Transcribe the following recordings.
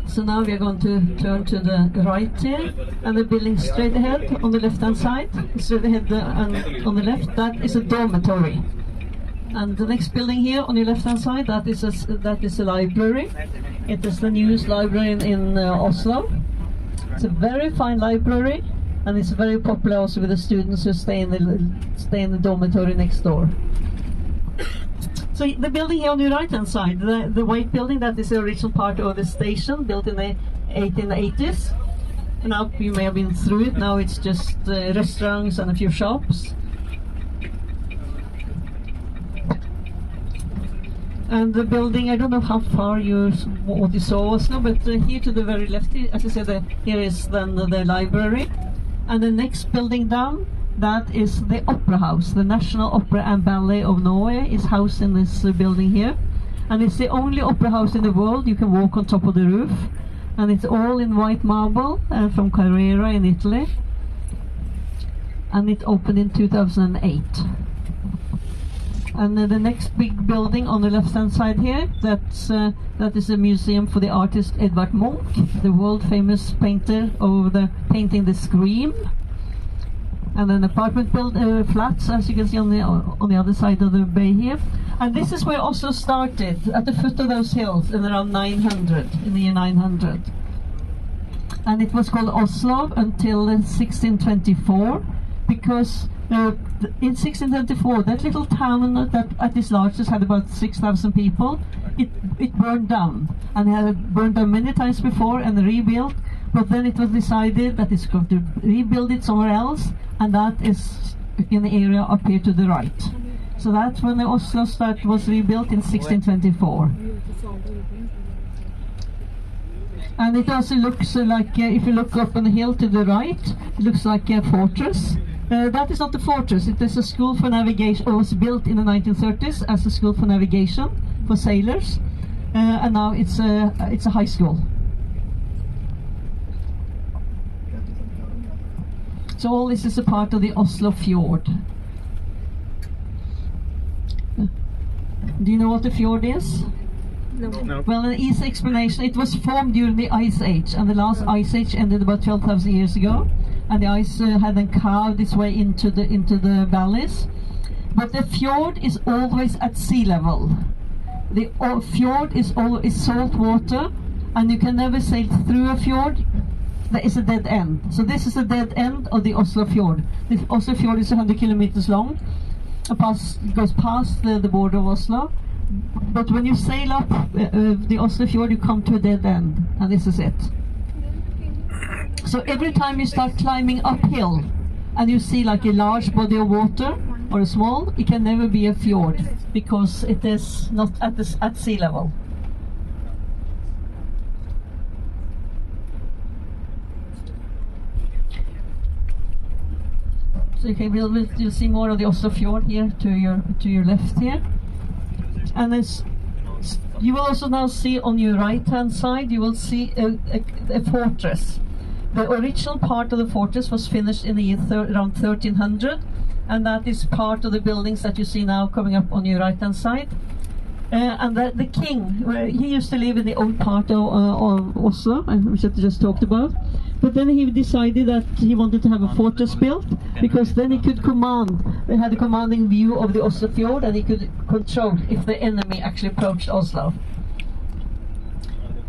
So now we are going to turn to the right here, and the building straight ahead on the left-hand side, straight ahead and on the left, that is a dormitory. And the next building here on your left-hand side, that is a library. It is the newest library in Oslo. It's a very fine library, and it's very popular also with the students who stay in the dormitory next door. So the building here on your right-hand side, the white building, that is the original part of the station, built in the 1880s. And now you may have been through it. Now it's just restaurants and a few shops. And the building, I don't know how far what you saw, Oslo, but here to the very left, as I said, here is then the library. And the next building down, that is the Opera House. The National Opera and Ballet of Norway is housed in this building here. And it's the only opera house in the world. You can walk on top of the roof. And it's all in white marble from Carrera in Italy. And it opened in 2008. And the next big building on the left-hand side here, that is a museum for the artist Edvard Munch, the world-famous painter of painting The Scream. And then apartment flats, as you can see on the other side of the bay here. And this is where Oslo started, at the foot of those hills in around 900, in the year 900. And it was called Oslo until 1624, because in 1624, that little town that at its largest had about 6,000 people, it burned down. And it had burned down many times before and rebuilt, but then it was decided that it's going to rebuild it somewhere else, and that is in the area up here to the right. So that's when the Oslo was rebuilt in 1624. And it also looks like, if you look up on the hill to the right, it looks like a fortress. That is not a fortress, it is a school for navigation. It was built in the 1930s as a school for navigation for sailors, and now it's a high school. So all this is a part of the Oslo fjord. Do you know what a fjord is? No. Well, an easy explanation. It was formed during the Ice Age, and the last Ice Age ended about 12,000 years ago. And the ice had then carved its way into the valleys. But the fjord is always at sea level. The fjord is salt water, and you can never sail through a fjord. There is a dead end. So this is a dead end of the Oslo fjord. The Oslo fjord is 100 kilometers long. It goes past the border of Oslo. But when you sail up the Oslo fjord, you come to a dead end, and this is it. So every time you start climbing uphill and you see like a large body of water or a small, it can never be a fjord because it is not at sea level. So you'll see more of the Oslo fjord here to your left here. And you will also now see on your right hand side, you will see a fortress. The original part of the fortress was finished in the year around 1300, and that is part of the buildings that you see now coming up on your right hand side. And the king, he used to live in the old part of Oslo, which I just talked about. But then he decided that he wanted to have a fortress built, because then he could he had a commanding view of the Oslo fjord, and he could control if the enemy actually approached Oslo.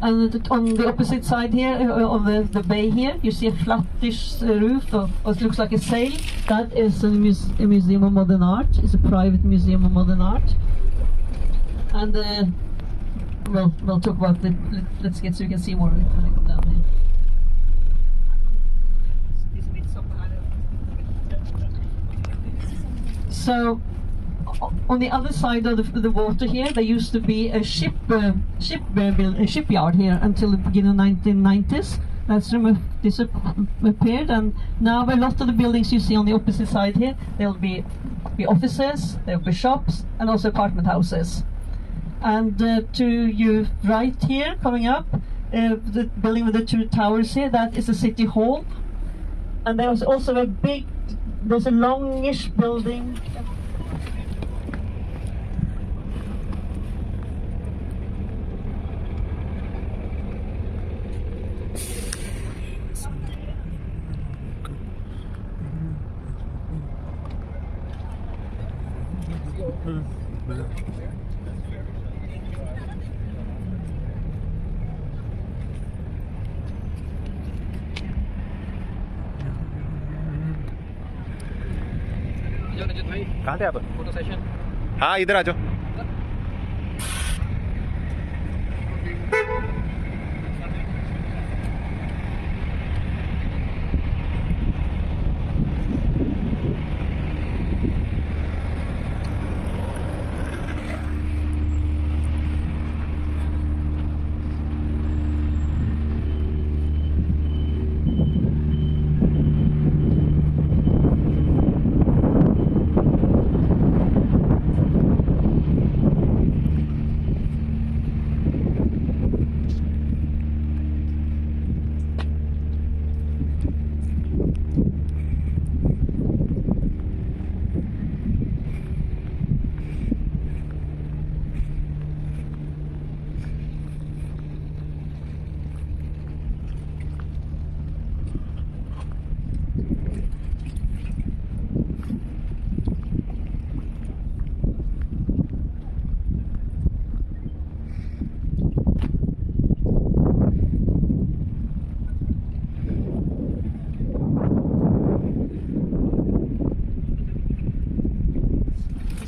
And on the opposite side here, of the bay here, you see a flattish roof, or it looks like a sail. That is a museum of modern art. It's a private museum of modern art. And we'll talk about it. Let's get so you can see more when I come down here. So on the other side of the water here, there used to be a shipyard here until the beginning of the 1990s. That's disappeared, and now a lot of the buildings you see on the opposite side here, there'll be offices, there'll be shops, and also apartment houses. And to your right here, coming up, the building with the two towers here, that is the city hall. And there's also there's a longish building. कहाँ थे आप? Photo session. हाँ इधर आ जाओ।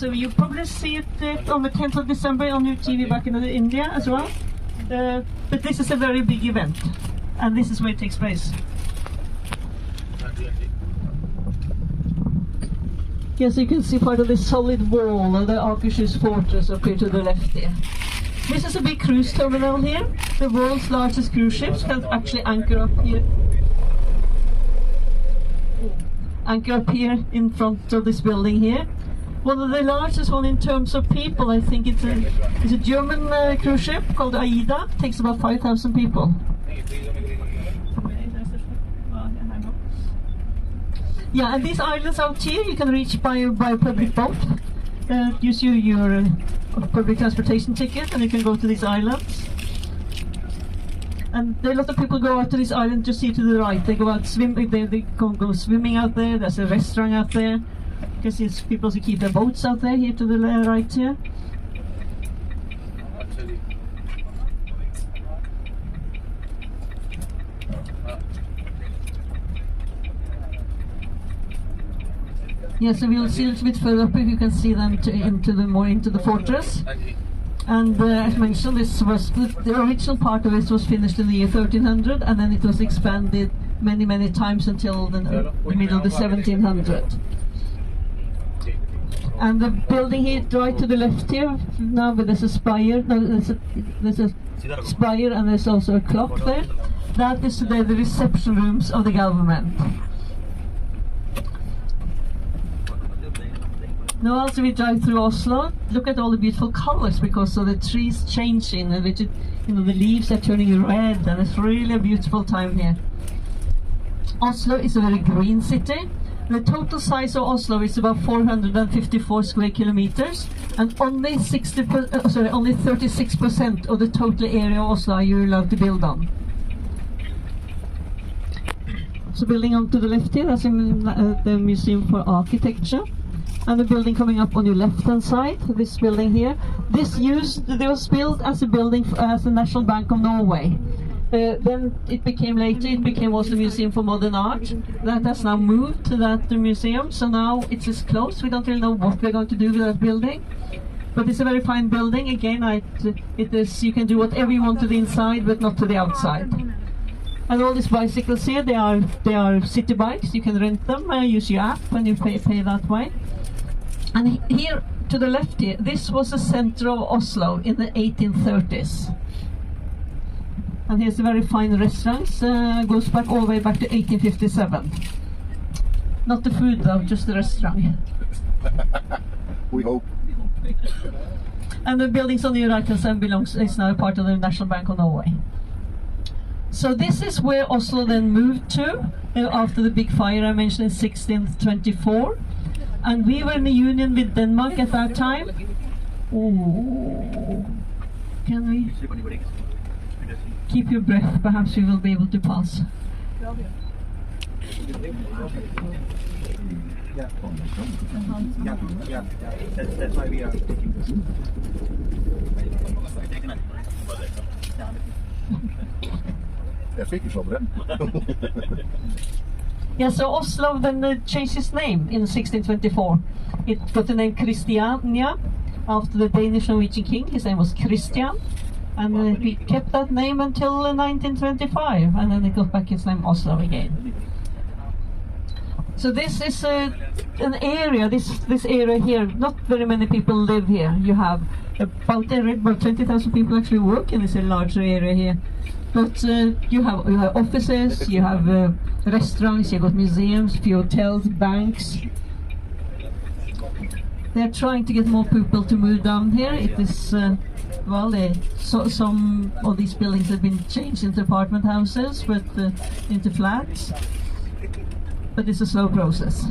So you probably see it on the 10th of December on your TV back in India as well. But this is a very big event, and this is where it takes place. Yes, you can see part of this solid wall of the Akershus fortress up here to the left here. This is a big cruise terminal here. The world's largest cruise ships can actually anchor up here. Anchor up here in front of this building here. One of the largest one in terms of people, I think it's a German cruise ship called Aida. Takes about 5,000 people. Yeah, and these islands out here you can reach by public boat. Use your public transportation ticket and you can go to these islands. And a lot of people go out to this island just see to the right. They go out swimming. They go swimming out there. There's a restaurant out there. You can see people who keep their boats out there here to the right here. Yeah, so we'll see a little bit further up if you can see them into the fortress. And as mentioned, this was the original part of it was finished in the year 1300, and then it was expanded many times until the middle of the 1700s. And the building here, right to the left here, now there's a spire. No, there's a spire, and there's also a clock there. That is the reception rooms of the government. Now, as we drive through Oslo, look at all the beautiful colors because of the trees changing, and the leaves are turning red, and it's really a beautiful time here. Oslo is a very green city. The total size of Oslo is about 454 square kilometers, and only 36% of the total area of Oslo are you allowed to build on. So, building on to the left here, that's the Museum for Architecture. And the building coming up on your left-hand side, this building here, this was built as a building as the National Bank of Norway. Then it became also the Museum for Modern Art. That has now moved to that museum, so now it is closed. We don't really know what we're going to do with that building. But it's a very fine building. Again, you can do whatever you want to the inside, but not to the outside. And all these bicycles here, they are city bikes. You can rent them, use your app, and you pay that way. And here to the left here, this was the center of Oslo in the 1830s. And here's a very fine restaurant, goes back all the way back to 1857. Not the food though, just the restaurant. We hope. And the buildings on the right-hand side is now a part of the National Bank of Norway. So this is where Oslo then moved to after the big fire I mentioned in 1624. And we were in a union with Denmark at that time. Oh, can we keep your breath? Perhaps we will be able to pass. Yeah. That's why we are taking this. Jeg fikk ikke over den. Yeah, so Oslo then changed its name in 1624. It got the name Christiania after the Danish Norwegian king. His name was Christian. And we kept that name until 1925, and then it got back its name Oslo again. So this is an area, this area here, not very many people live here. You have about 20,000 people actually work in this larger area here. But you have offices, you have restaurants, you've got museums, few hotels, banks. They're trying to get more people to move down here. It is, some of these buildings have been changed into apartment houses, but into flats. But it's a slow process.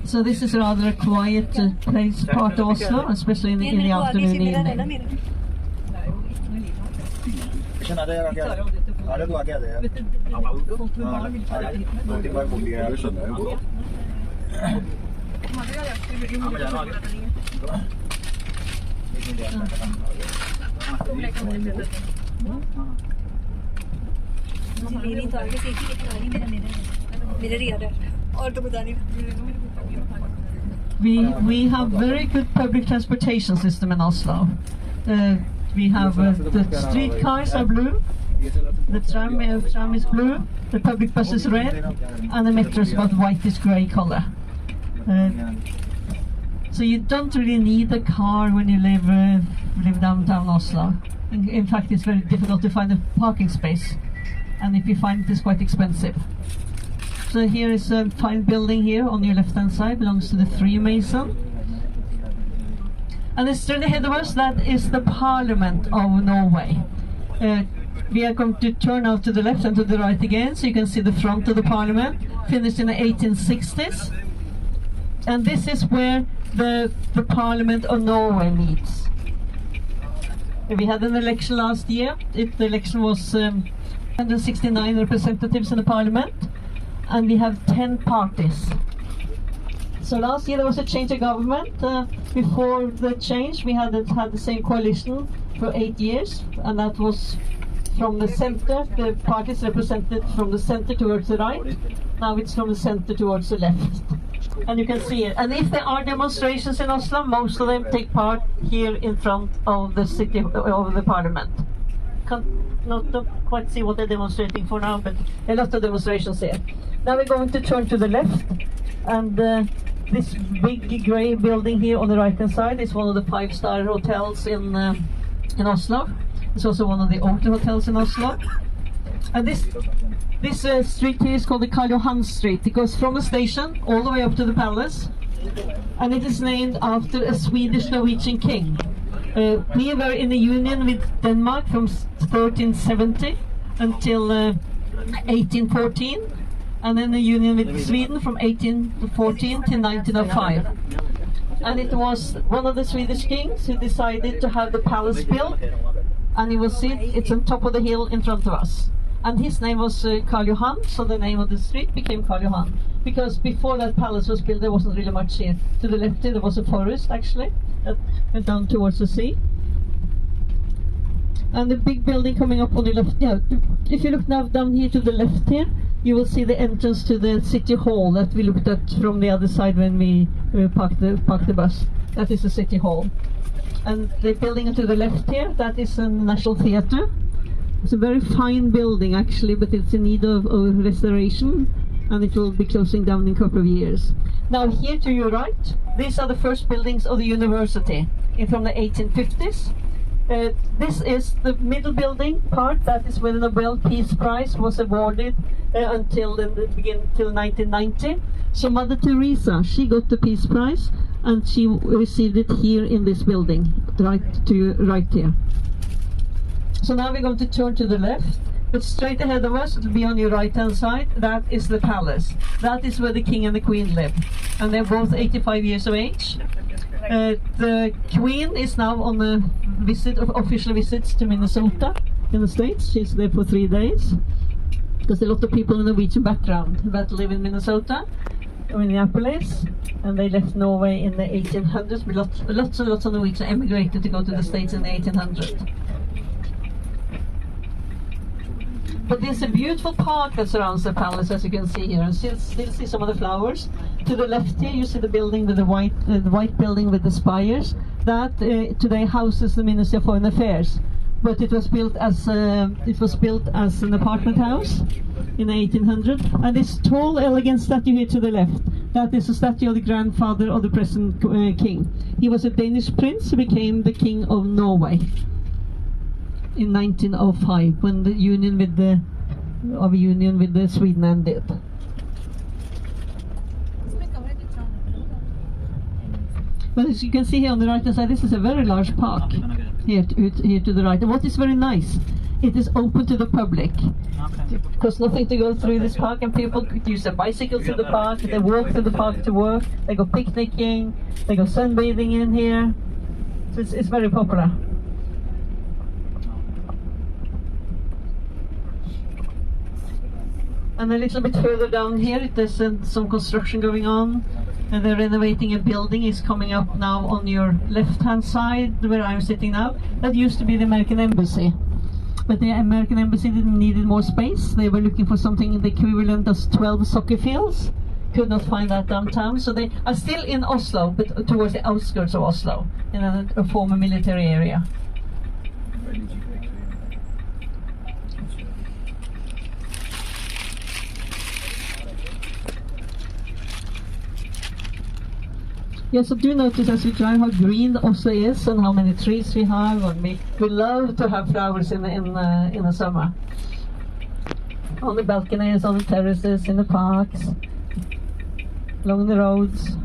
So this is rather a quiet place, part of Oslo, especially in the afternoon evening. We have very good public transportation system in Oslo. We have the streetcars are blue, the tram is blue, the public bus is red, and the metro is about whitish grey color. So you don't really need a car when you live downtown Oslo. In fact, it's very difficult to find a parking space, and if you find it, it's quite expensive. So here is a fine building here on your left-hand side, belongs to the Freemason. And straight ahead of us, that is the Parliament of Norway. We are going to turn out to the left and to the right again, so you can see the front of the Parliament, finished in the 1860s. And this is where the Parliament of Norway meets. We had an election last year. The election was 169 representatives in the Parliament, and we have 10 parties. So last year there was a change of government. Before the change, we had the same coalition for 8 years, and that was from the center. The parties represented from the center towards the right. Now it's from the center towards the left. And you can see it. And if there are demonstrations in Oslo, most of them take part here in front of the city, of the Parliament. Can't not quite see what they're demonstrating for now, but a lot of demonstrations here. Now we're going to turn to the left, and this big grey building here on the right-hand side is one of the 5-star hotels in Oslo. It's also one of the older hotels in Oslo. And this street here is called the Karl Johan Street. It goes from the station all the way up to the palace, and it is named after a Swedish-Norwegian king. We were in a union with Denmark from 1370 until 1814, and then a union with Sweden from 1814 to 1905. And it was one of the Swedish kings who decided to have the palace built, and you will see it's on top of the hill in front of us. And his name was Karl Johan, so the name of the street became Karl Johan. Because before that palace was built, there wasn't really much here. To the left here, there was a forest, actually, that went down towards the sea. And the big building coming up on the left, yeah, if you look now down here to the left here, you will see the entrance to the city hall that we looked at from the other side when we parked the bus. That is the city hall. And the building to the left here, that is a National Theatre. It's a very fine building actually, but it's in need of restoration, and it will be closing down in a couple of years. Now here to your right, these are the first buildings of the university from the 1850s. This is the middle building part, that is where the Nobel Peace Prize was awarded until 1990. So Mother Teresa, she got the Peace Prize, and she received it here in this building, right here. So now we're going to turn to the left, but straight ahead of us, it'll be on your right-hand side, that is the palace. That is where the king and the queen live, and they're both 85 years of age. The queen is now on a official visits to Minnesota in the States. She's there for 3 days. There's a lot of people in Norwegian background that live in Minnesota, Minneapolis, and they left Norway in the 1800s. Lots and lots of Norwegians emigrated to go to the States in the 1800s. But there's a beautiful park that surrounds the palace, as you can see here, and still see some of the flowers. To the left here, you see the building with the white building with the spires. That today houses the Ministry of Foreign Affairs. But it was built as an apartment house in 1800. And this tall, elegant statue here to the left, that is a statue of the grandfather of the present king. He was a Danish prince who became the king of Norway in 1905 when the union with the Sweden ended. But as you can see here on the right hand side, this is a very large park here to the right. And what is very nice, it is open to the public. It costs nothing to go through this park, and people could use their bicycles to the park, they walk to the park to work, they go picnicking, they go sunbathing in here. So it's very popular. And a little bit further down here, there's some construction going on. And they're renovating a building. It's coming up now on your left-hand side, where I'm sitting now. That used to be the American Embassy. But the American Embassy needed more space. They were looking for something the equivalent of 12 soccer fields. Could not find that downtown. So they are still in Oslo, but towards the outskirts of Oslo, in a former military area. Yes, so do notice as we drive how green Oslo is and how many trees we have. And we love to have flowers in the summer. On the balconies, on the terraces, in the parks, along the roads.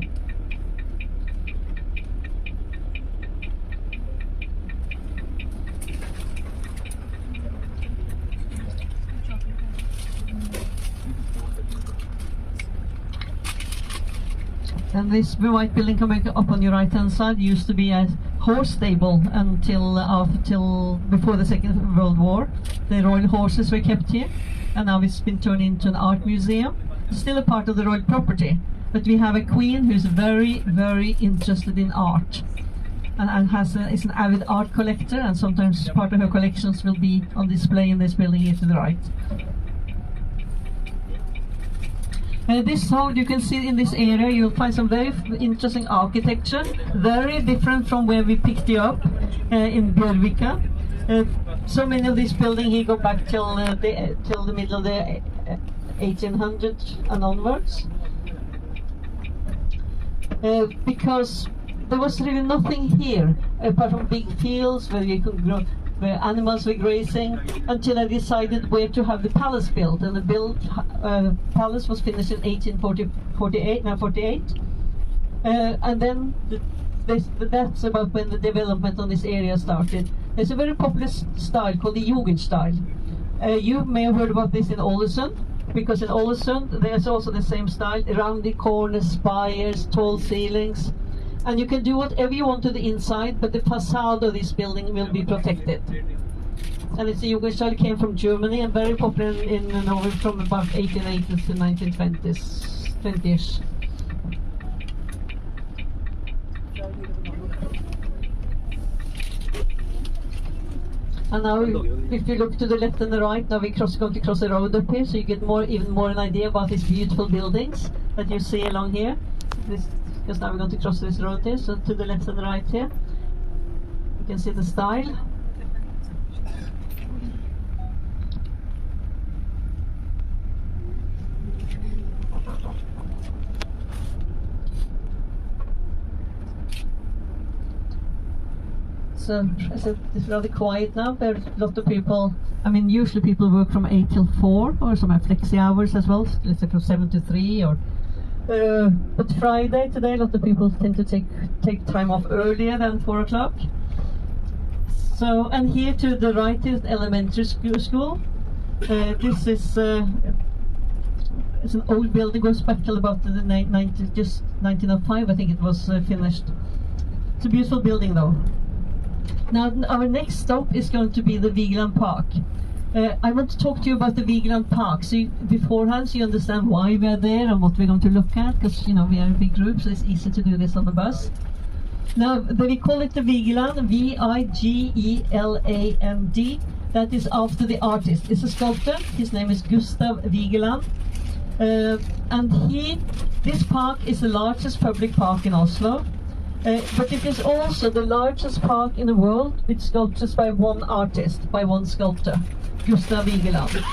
And this white building coming up on your right-hand side used to be a horse stable until before the Second World War. The royal horses were kept here, and now it's been turned into an art museum. It's still a part of the royal property, but we have a queen who's very, very interested in art, and is an avid art collector, and sometimes part of her collections will be on display in this building here to the right. This hall, you can see in this area, you'll find some very interesting architecture, very different from where we picked you up in Bjørvika. So many of these buildings here go back till the middle of the 1800s and onwards. Because there was really nothing here apart from big fields where you could grow, where animals were grazing, until I decided where to have the palace built. And the palace was finished in 1848. And then that's about when the development on this area started. There's a very popular style called the Jugend style. You may have heard about this in Ålesund, because in Ålesund there's also the same style: rounded corners, spires, tall ceilings. And you can do whatever you want to the inside, but the facade of this building will be protected. And it's the Jugend style, came from Germany and very popular in Norway from about 1880s to 1920s, 20ish. And now, if you look to the left and the right, now we're going to cross the road up here, so you get even more an idea about these beautiful buildings that you see along here. Because now we're going to cross this road here, so to the left and the right here, you can see the style. So it's rather quiet now. There's a lot of people. I mean, usually people work from 8 till 4, or some have flexi hours as well. Let's say from 7 to 3, or. But Friday today, a lot of people tend to take time off earlier than 4 o'clock. So, and here to the right is elementary school. This is it's an old building, goes back till about the 1905, I think it was finished. It's a beautiful building though. Now our next stop is going to be the Vigeland Park. I want to talk to you about the Vigeland Park, so beforehand so you understand why we are there and what we're going to look at, because you know we are a big group, so it's easy to do this on the bus. Now we call it the Vigeland, V-I-G-E-L-A-N-D, that is after the artist. It's a sculptor. His name is Gustav Vigeland. This park is the largest public park in Oslo. But it is also the largest park in the world with sculptures by one artist, by one sculptor, Gustav Vigeland.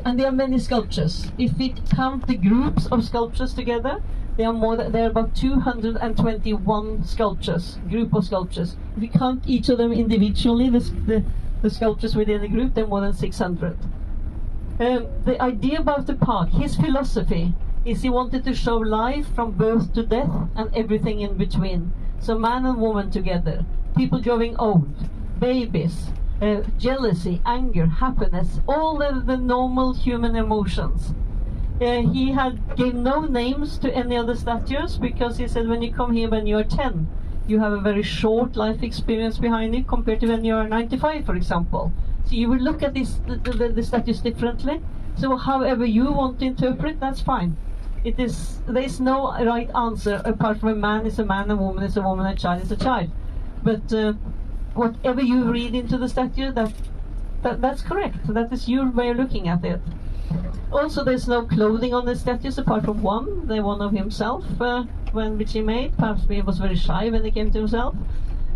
And there are many sculptures. If we count the groups of sculptures together, there are about 221 sculptures, group of sculptures. If we count each of them individually, the sculptures within the group, there are more than 600. The idea about the park, his philosophy, is he wanted to show life from birth to death and everything in between. So man and woman together, people growing old, babies, jealousy, anger, happiness, all the normal human emotions. He gave no names to any of the statues because he said when you come here when you are 10, you have a very short life experience behind you compared to when you are 95, for example. So you will look at the statues differently. So however you want to interpret, that's fine. There is no right answer apart from a man is a man, a woman is a woman, a child is a child. But whatever you read into the statue, that's correct. That is your way of looking at it. Also, there's no clothing on the statues apart from the one of himself, which he made. Perhaps he was very shy when he came to himself.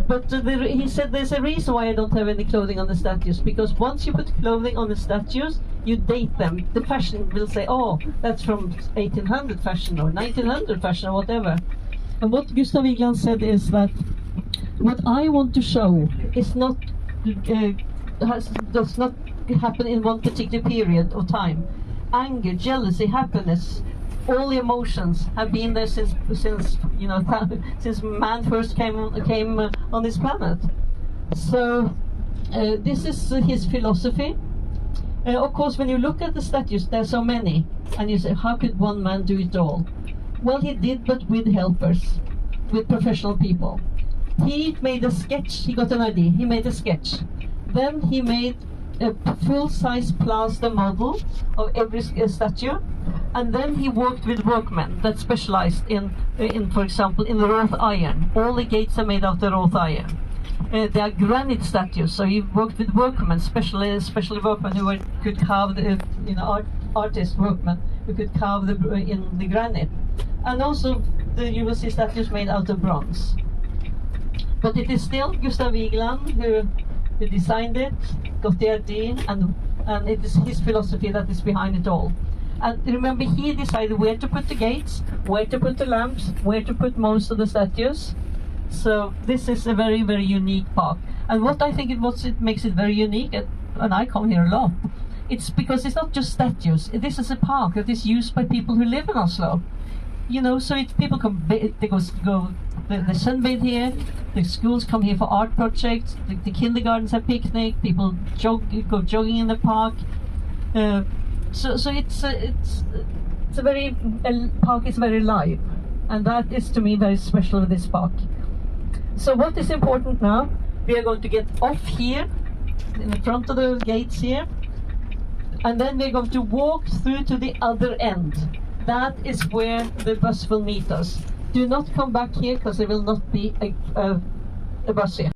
But he said there's a reason why I don't have any clothing on the statues, because once you put clothing on the statues, you date them. The fashion will say, oh, that's from 1800 fashion or 1900 fashion or whatever. And what Gustav Vigeland said is that what I want to show is not does not happen in one particular period of time. Anger, jealousy, happiness, all the emotions have been there since man first came on this planet. So this is his philosophy. Of course, when you look at the statues, there are so many, and you say, how could one man do it all? Well, he did, but with helpers, with professional people. He made a sketch. He got an idea. He made a sketch. Then he made a full-size plaster model of every statue, and then he worked with workmen that specialized in, for example, in wrought iron. All the gates are made out of wrought iron. They are granite statues, so he worked with workmen, especially workmen who could carve, artist workmen who could carve in the granite. And also, you will see statues made out of bronze. But it is still Gustav Vigeland who designed it, got the idea, and it is his philosophy that is behind it all. And remember, he decided where to put the gates, where to put the lamps, where to put most of the statues. So this is a very, very unique park. And what I think it makes it very unique, and I come here a lot, it's because it's not just statues. This is a park that is used by people who live in Oslo. So people come, they sunbathe here, the schools come here for art projects, the kindergartens have picnic, people go jogging in the park. So it's a very park is very live, and that is to me very special with this park. So what is important now? We are going to get off here in the front of the gates here, and then we're going to walk through to the other end. That is where the bus will meet us. Do not come back here because there will not be a bus here.